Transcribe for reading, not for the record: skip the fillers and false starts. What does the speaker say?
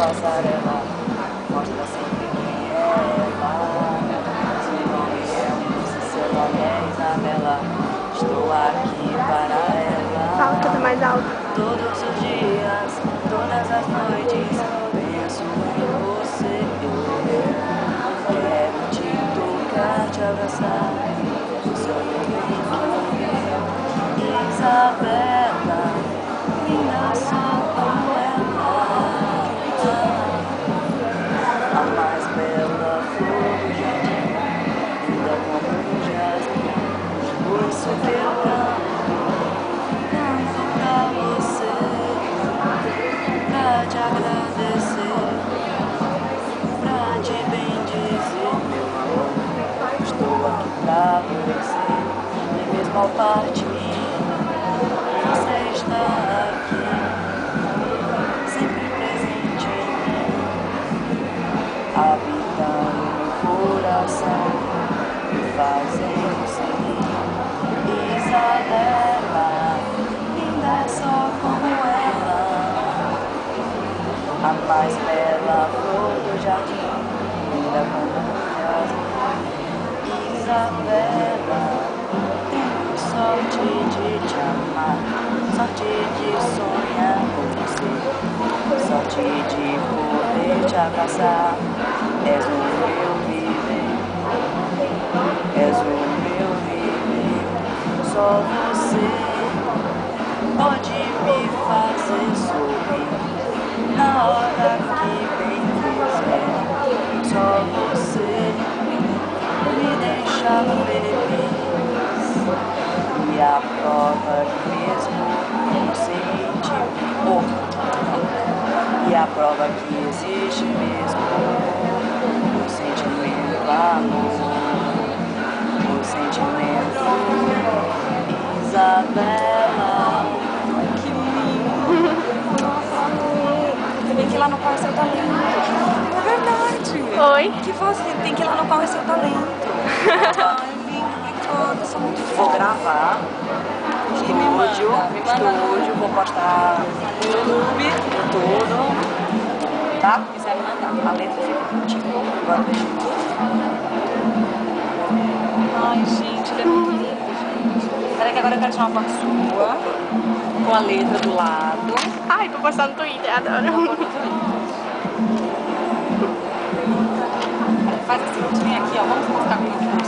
passarela mostra sempre quem é ela. Seu nome é Lúcia, seu nome é Isabela. Estou aqui para ela. Fala, canta mais alto. Todos os dias, todas as noites, penso em você. Quero te tocar, te abraçar. Sonho em dormir. Isabela, linda só como ela. A mais bela flor do jardim, linda como um jasmim. Por isso que eu canto pra você, pra te agradecer, pra te bendizer, meu amor. Estou aqui pra você, e mesmo ao partir, você está aqui, sempre presente em mim, habitando no coração, me fazendo sorrir. Isabela, linda só como ela, a mais bela flor do jardim, linda como um jasmim. Isabela, tenho sorte de te amar, sorte de sonhar com você, sorte de poder te abraçar. És o meu viver, és o meu viver. Só você pode me fazer sorrir na hora que bem quiser. Só você me deixa feliz. E a prova que mesmo no sentimento, e a prova que existe mesmo no sentimento, amor, no sentimento. Isabela, que lindo! Você tem que ir lá no Qual é Seu Talento. É verdade! Oi? Que você tem que ir lá no Qual é Seu Talento. Ai, lindo, obrigada, sou muito fã. Vou gravar estúdio, vou postar no YouTube, tudo. Tá? Se quiser me mandar. A letra fica contigo. Agora deixa eu ver. Ai, gente, ele é muito lindo, gente. Peraí que agora eu quero tirar uma foto sua, com a letra do lado. Ai, tô postando no Twitter, adoro. Faz assim, vem aqui, ó, vamos mostrar como